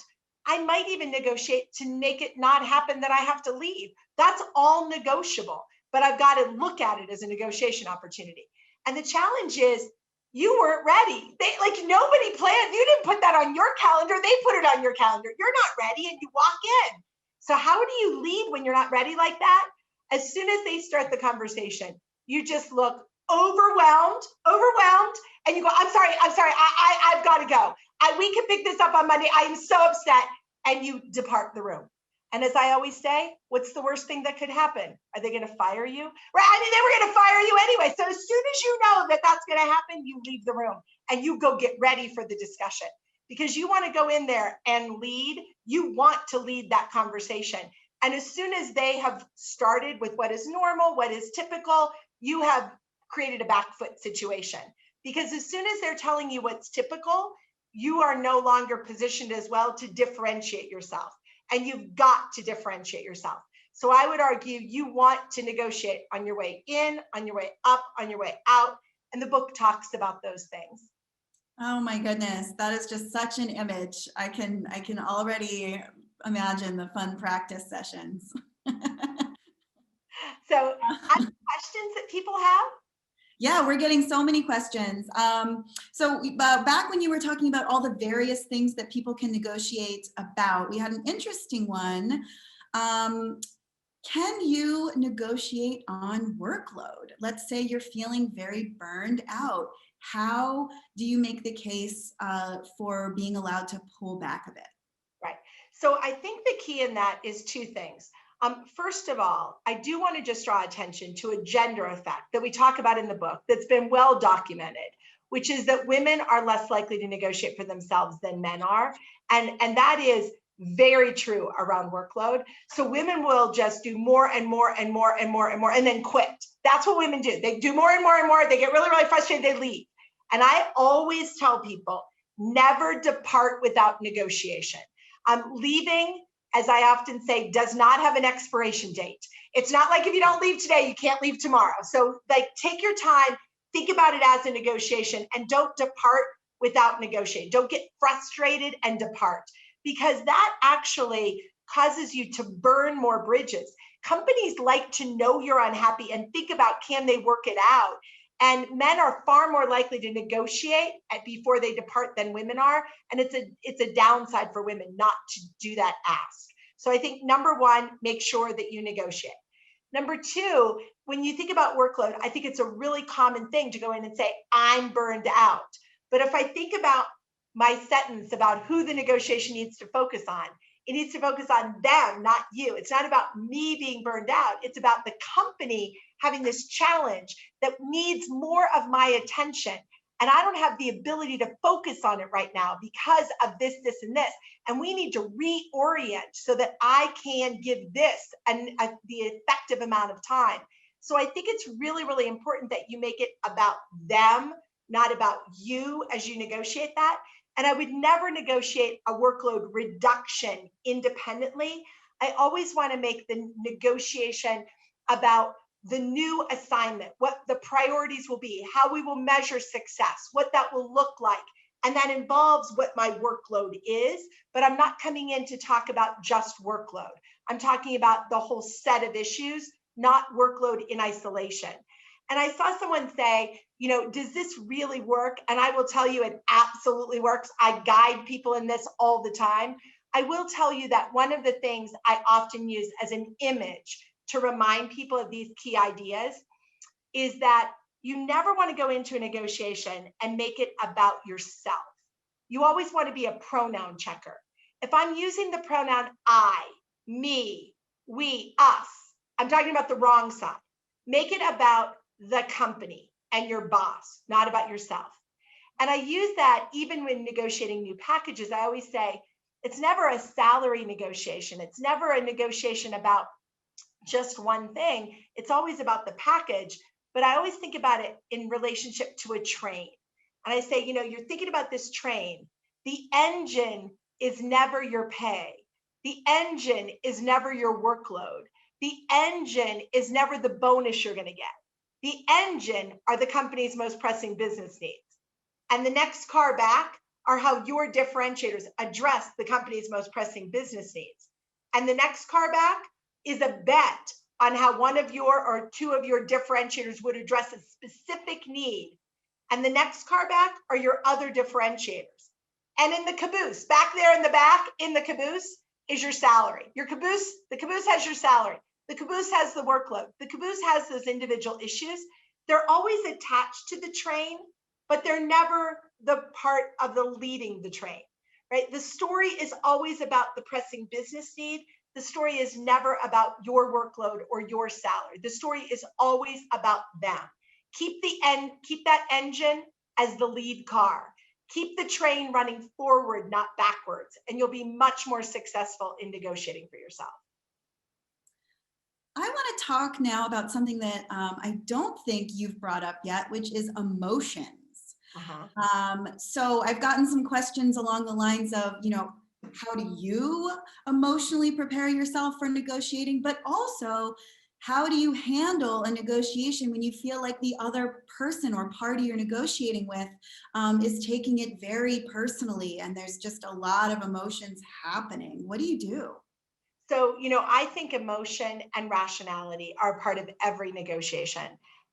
I might even negotiate to make it not happen that I have to leave. That's all negotiable, but I've got to look at it as a negotiation opportunity. And the challenge is you weren't ready. Nobody planned. You didn't put that on your calendar. They put it on your calendar. You're not ready and you walk in. So how do you lead when you're not ready like that? As soon as they start the conversation, you just look overwhelmed, and you go, I'm sorry, I've got to go. We can pick this up on Monday. I am so upset. And you depart the room. And as I always say, what's the worst thing that could happen? Are they going to fire you? Right? I mean, they were going to fire you anyway. So as soon as you know that that's going to happen, you leave the room and you go get ready for the discussion because you want to go in there and lead. You want to lead that conversation. And as soon as they have started with what is normal, what is typical, you have created a back foot situation. Because as soon as they're telling you what's typical, you are no longer positioned as well to differentiate yourself. And you've got to differentiate yourself. So I would argue you want to negotiate on your way in, on your way up, on your way out. And the book talks about those things. Oh my goodness, that is just such an image. I can already imagine the fun practice sessions. So questions that people have? Yeah, we're getting so many questions. So back when you were talking about all the various things that people can negotiate about, we had an interesting one. Can you negotiate on workload? Let's say you're feeling very burned out. How do you make the case for being allowed to pull back a bit? Right. So I think the key in that is two things. First of all, I do want to just draw attention to a gender effect that we talk about in the book that's been well documented, which is that women are less likely to negotiate for themselves than men are. And that is very true around workload. So women will just do more and more and more and more and more and then quit. That's what women do. They do more and more and more. They get really, really frustrated. They leave. And I always tell people, never depart without negotiation. Leaving, as I often say, does not have an expiration date. It's not like if you don't leave today, you can't leave tomorrow. So take your time, think about it as a negotiation, and don't depart without negotiating. Don't get frustrated and depart, because that actually causes you to burn more bridges. Companies like to know you're unhappy and think about, can they work it out? And men are far more likely to negotiate before they depart than women are. And it's a downside for women not to do that ask. So I think number one, make sure that you negotiate. Number two, when you think about workload, I think it's a really common thing to go in and say, I'm burned out. But if I think about my sentence about who the negotiation needs to focus on, it needs to focus on them, not you. It's not about me being burned out. It's about the company having this challenge that needs more of my attention. And I don't have the ability to focus on it right now because of this, this, and this. And we need to reorient so that I can give this the effective amount of time. So I think it's really, really important that you make it about them, not about you as you negotiate that. And I would never negotiate a workload reduction independently. I always want to make the negotiation about the new assignment, what the priorities will be, how we will measure success, what that will look like, And that involves what my workload is, but I'm not coming in to talk about just workload. I'm talking about the whole set of issues, not workload in isolation. And I saw someone say, does this really work? And I will tell you it absolutely works. I guide people in this all the time. I will tell you that one of the things I often use as an image to remind people of these key ideas is that you never want to go into a negotiation and make it about yourself. You always want to be a pronoun checker. If I'm using the pronoun I, me, we, us, I'm talking about the wrong side. Make it about the company and your boss, not about yourself. And I use that even when negotiating new packages. I always say, it's never a salary negotiation. It's never a negotiation about just one thing. It's always about the package. But I always think about it in relationship to a train. And I say, you're thinking about this train. The engine is never your pay. The engine is never your workload. The engine is never the bonus you're going to get. The engine are the company's most pressing business needs. And the next car back are how your differentiators address the company's most pressing business needs. And the next car back is a bet on how one of your or two of your differentiators would address a specific need. And the next car back are your other differentiators. And in the caboose, back there in the back, in the caboose is your salary. The caboose has your salary. The caboose has the workload. The caboose has those individual issues. They're always attached to the train, but they're never the part of the leading the train, right? The story is always about the pressing business need. The story is never about your workload or your salary. The story is always about them. Keep that engine as the lead car. Keep the train running forward, not backwards, and you'll be much more successful in negotiating for yourself. I want to talk now about something that I don't think you've brought up yet, which is emotions. So I've gotten some questions along the lines of, how do you emotionally prepare yourself for negotiating? But also, how do you handle a negotiation when you feel like the other person or party you're negotiating with is taking it very personally and there's just a lot of emotions happening? What do you do? So, I think emotion and rationality are part of every negotiation.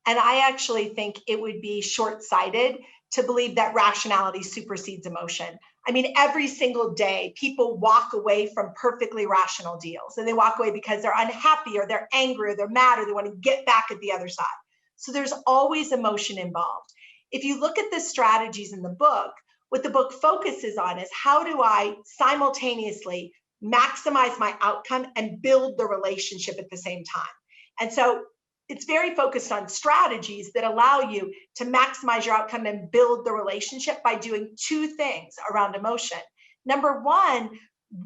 And I actually think it would be short-sighted to believe that rationality supersedes emotion. I mean, every single day, people walk away from perfectly rational deals. And they walk away because they're unhappy or they're angry or they're mad or they want to get back at the other side. So there's always emotion involved. If you look at the strategies in the book, what the book focuses on is how do I simultaneously maximize my outcome and build the relationship at the same time. And so it's very focused on strategies that allow you to maximize your outcome and build the relationship by doing two things around emotion. Number one,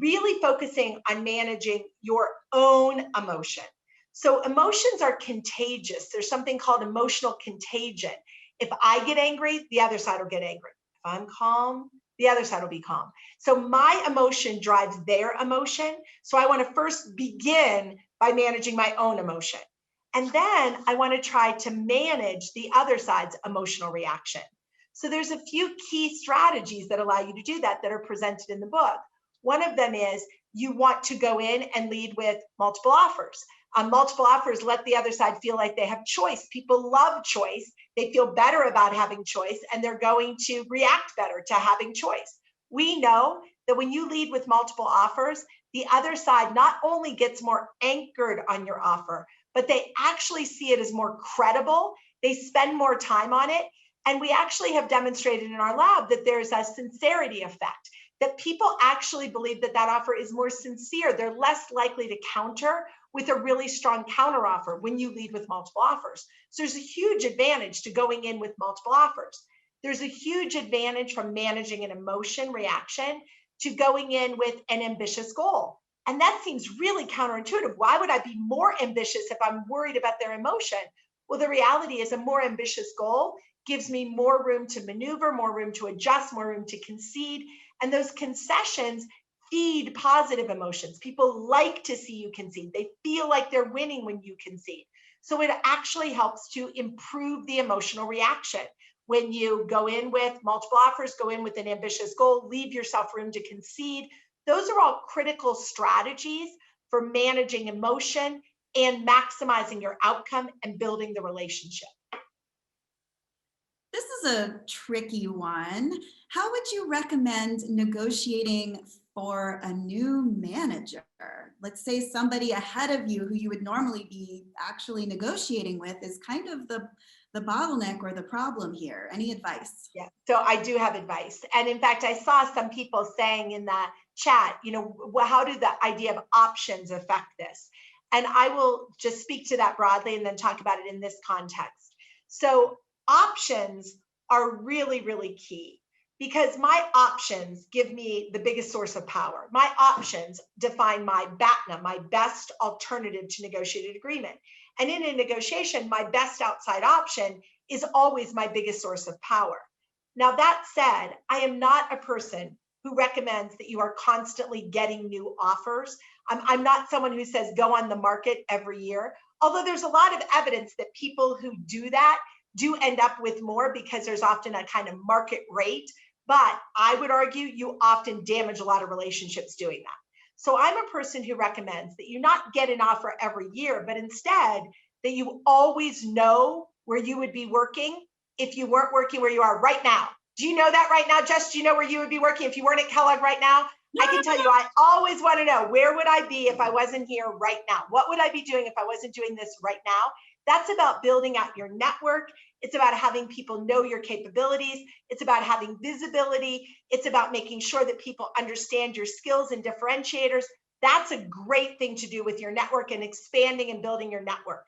really focusing on managing your own emotion. So emotions are contagious. There's something called emotional contagion. If I get angry, the other side will get angry. If I'm calm, the other side will be calm. So my emotion drives their emotion. So I want to first begin by managing my own emotion. And then I want to try to manage the other side's emotional reaction. So there's a few key strategies that allow you to do that are presented in the book. One of them is you want to go in and lead with multiple offers. Multiple offers let the other side feel like they have choice. People love choice. They feel better about having choice, and they're going to react better to having choice. We know that when you lead with multiple offers, the other side not only gets more anchored on your offer, but they actually see it as more credible. They spend more time on it. And we actually have demonstrated in our lab that there's a sincerity effect, that people actually believe that that offer is more sincere. They're less likely to counter with a really strong counteroffer when you lead with multiple offers. So there's a huge advantage to going in with multiple offers. There's a huge advantage from managing an emotion reaction to going in with an ambitious goal. And that seems really counterintuitive. Why would I be more ambitious if I'm worried about their emotion? Well, the reality is a more ambitious goal gives me more room to maneuver, more room to adjust, more room to concede. And those concessions feed positive emotions. People like to see you concede. They feel like they're winning when you concede. So it actually helps to improve the emotional reaction. when you go in with multiple offers, go in with an ambitious goal, leave yourself room to concede. Those are all critical strategies for managing emotion and maximizing your outcome and building the relationship. This is a tricky one. How would you recommend negotiating for a new manager? Let's say somebody ahead of you who you would normally be actually negotiating with is kind of the bottleneck or the problem here. Any advice? Yeah, so I do have advice. And in fact, I saw some people saying in the chat, how do the idea of options affect this? And I will just speak to that broadly and then talk about it in this context. So options are really, really key because my options give me the biggest source of power. My options define my BATNA, my best alternative to negotiated agreement. And in a negotiation, my best outside option is always my biggest source of power. Now, that said, I am not a person who recommends that you are constantly getting new offers. I'm not someone who says go on the market every year, although there's a lot of evidence that people who do that do end up with more because there's often a kind of market rate. But I would argue you often damage a lot of relationships doing that. So I'm a person who recommends that you not get an offer every year, but instead that you always know where you would be working if you weren't working where you are right now. Do you know that right now, Jess? Do you know where you would be working if you weren't at Kellogg right now? I can tell you, I always want to know, where would I be if I wasn't here right now? What would I be doing if I wasn't doing this right now? That's about building out your network. It's about having people know your capabilities. It's about having visibility. It's about making sure that people understand your skills and differentiators. That's a great thing to do with your network and expanding and building your network.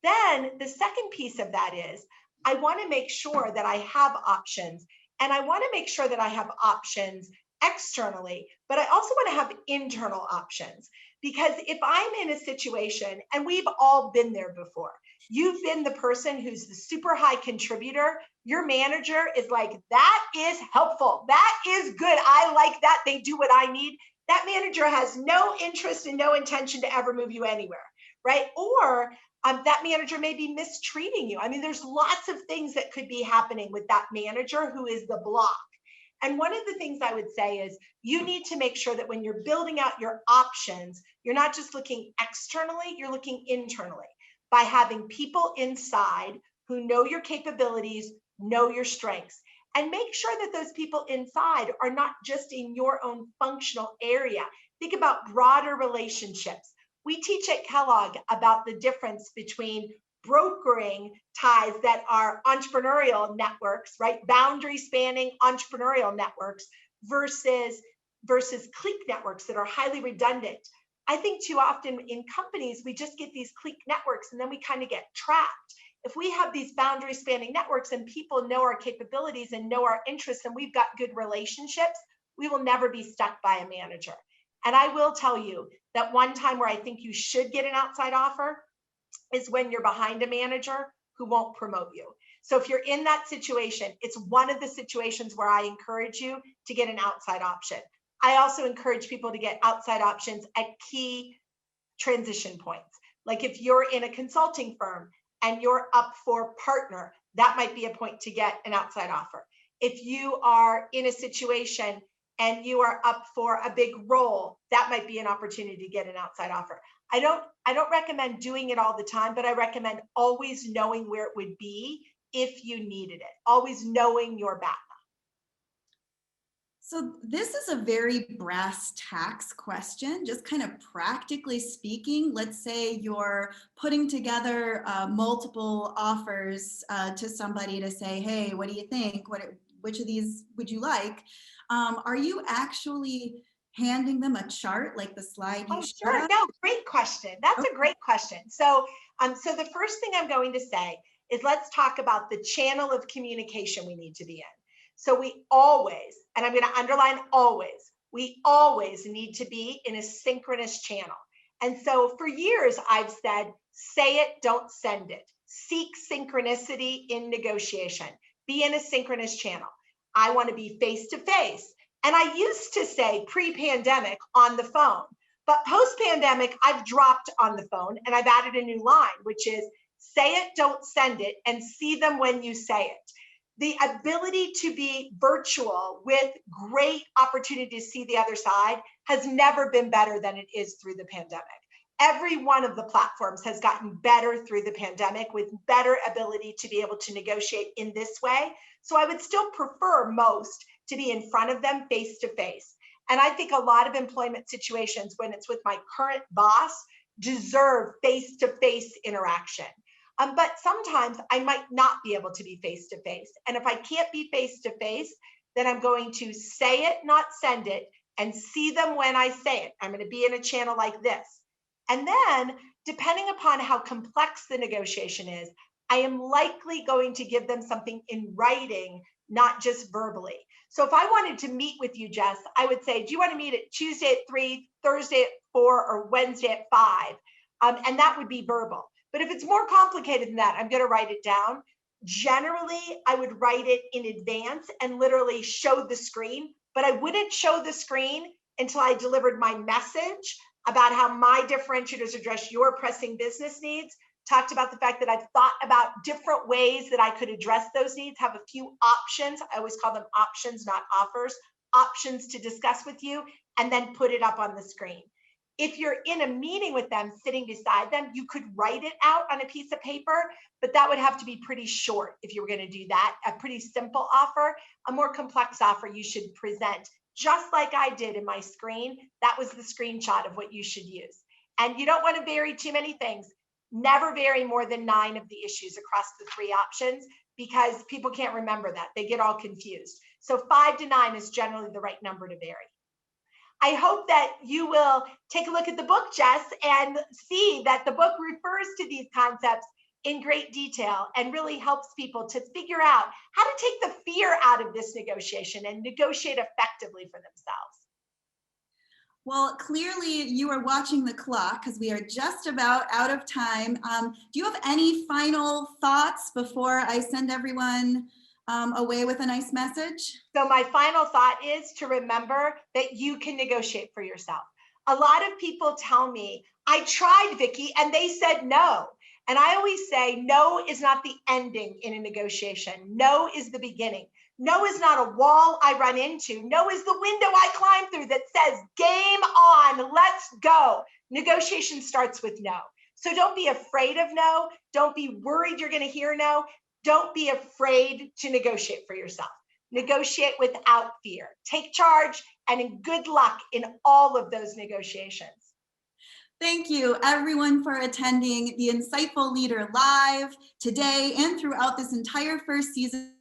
Then the second piece of that is, I want to make sure that I have options, and I want to make sure that I have options externally, but I also want to have internal options. Because if I'm in a situation, and we've all been there before, you've been the person who's the super high contributor, your manager is like, that is helpful, that is good, I like that, they do what I need. That manager has no interest and no intention to ever move you anywhere, right? Or that manager may be mistreating you. I mean, there's lots of things that could be happening with that manager who is the block. And one of the things I would say is you need to make sure that when you're building out your options, you're not just looking externally, you're looking internally by having people inside who know your capabilities, know your strengths, and make sure that those people inside are not just in your own functional area. Think about broader relationships. We teach at Kellogg about the difference between brokering ties that are entrepreneurial networks, right? Boundary spanning entrepreneurial networks versus clique networks that are highly redundant. I think too often in companies, we just get these clique networks and then we kind of get trapped. If we have these boundary spanning networks and people know our capabilities and know our interests and we've got good relationships, we will never be stuck by a manager. And I will tell you that one time where I think you should get an outside offer is when you're behind a manager who won't promote you. So if you're in that situation, it's one of the situations where I encourage you to get an outside option. I also encourage people to get outside options at key transition points. Like if you're in a consulting firm and you're up for partner, that might be a point to get an outside offer. If you are in a situation and you are up for a big role, that might be an opportunity to get an outside offer. I don't recommend doing it all the time, but I recommend always knowing where it would be if you needed it, always knowing your background. So this is a very brass tacks question, just kind of practically speaking. Let's say you're putting together multiple offers to somebody to say, hey, what do you think? Which of these would you like? Are you actually handing them a chart like the slide you showed? Sure. No, great question. That's a great question. So the first thing I'm going to say is let's talk about the channel of communication we need to be in. So we always, and I'm going to underline always, we always need to be in a synchronous channel. And so for years, I've said, say it, don't send it. Seek synchronicity in negotiation. Be in a synchronous channel. I want to be face to face. And I used to say pre-pandemic on the phone, but post-pandemic, I've dropped on the phone and I've added a new line, which is say it, don't send it, and see them when you say it. The ability to be virtual with great opportunity to see the other side has never been better than it is through the pandemic. Every one of the platforms has gotten better through the pandemic with better ability to be able to negotiate in this way. So I would still prefer most to be in front of them face to face. And I think a lot of employment situations when it's with my current boss deserve face to face interaction. But sometimes I might not be able to be face to face. And if I can't be face to face, then I'm going to say it, not send it, and see them when I say it. I'm going to be in a channel like this. And then, depending upon how complex the negotiation is, I am likely going to give them something in writing, not just verbally. So if I wanted to meet with you, Jess, I would say, do you want to meet at Tuesday at 3, Thursday at 4, or Wednesday at 5? And that would be verbal. But if it's more complicated than that, I'm going to write it down. Generally, I would write it in advance and literally show the screen, but I wouldn't show the screen until I delivered my message about how my differentiators address your pressing business needs, talked about the fact that I've thought about different ways that I could address those needs, have a few options. I always call them options, not offers, options to discuss with you, and then put it up on the screen. If you're in a meeting with them, sitting beside them, you could write it out on a piece of paper, but that would have to be pretty short if you were going to do that. A pretty simple offer. A more complex offer you should present, just like I did in my screen. That was the screenshot of what you should use. And you don't want to vary too many things. Never vary more than 9 of the issues across the 3 options, because people can't remember that. They get all confused. So 5 to 9 is generally the right number to vary. I hope that you will take a look at the book, Jess, and see that the book refers to these concepts in great detail and really helps people to figure out how to take the fear out of this negotiation and negotiate effectively for themselves. Well, clearly you are watching the clock because we are just about out of time. Do you have any final thoughts before I send everyone away with a nice message? So my final thought is to remember that you can negotiate for yourself. A lot of people tell me, I tried, Vicki, and they said no. And I always say, no is not the ending in a negotiation. No is the beginning. No is not a wall I run into. No is the window I climb through that says, game on, let's go. Negotiation starts with no. So don't be afraid of no. Don't be worried you're going to hear no. Don't be afraid to negotiate for yourself. Negotiate without fear. Take charge and good luck in all of those negotiations. Thank you everyone for attending the Insightful Leader Live today and throughout this entire first season.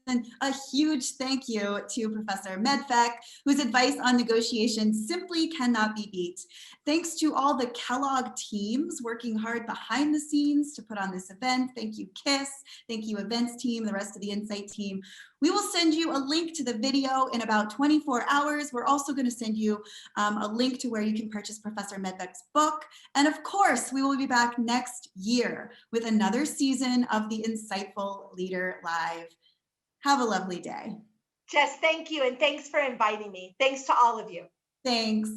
A huge thank you to Professor Medvec, whose advice on negotiation simply cannot be beat. Thanks to all the Kellogg teams working hard behind the scenes to put on this event. Thank you, KISS. Thank you, events team, the rest of the Insight team. We will send you a link to the video in about 24 hours. We're also going to send you a link to where you can purchase Professor Medvec's book. And of course, we will be back next year with another season of the Insightful Leader Live. Have a lovely day. Jess, thank you. And thanks for inviting me. Thanks to all of you. Thanks.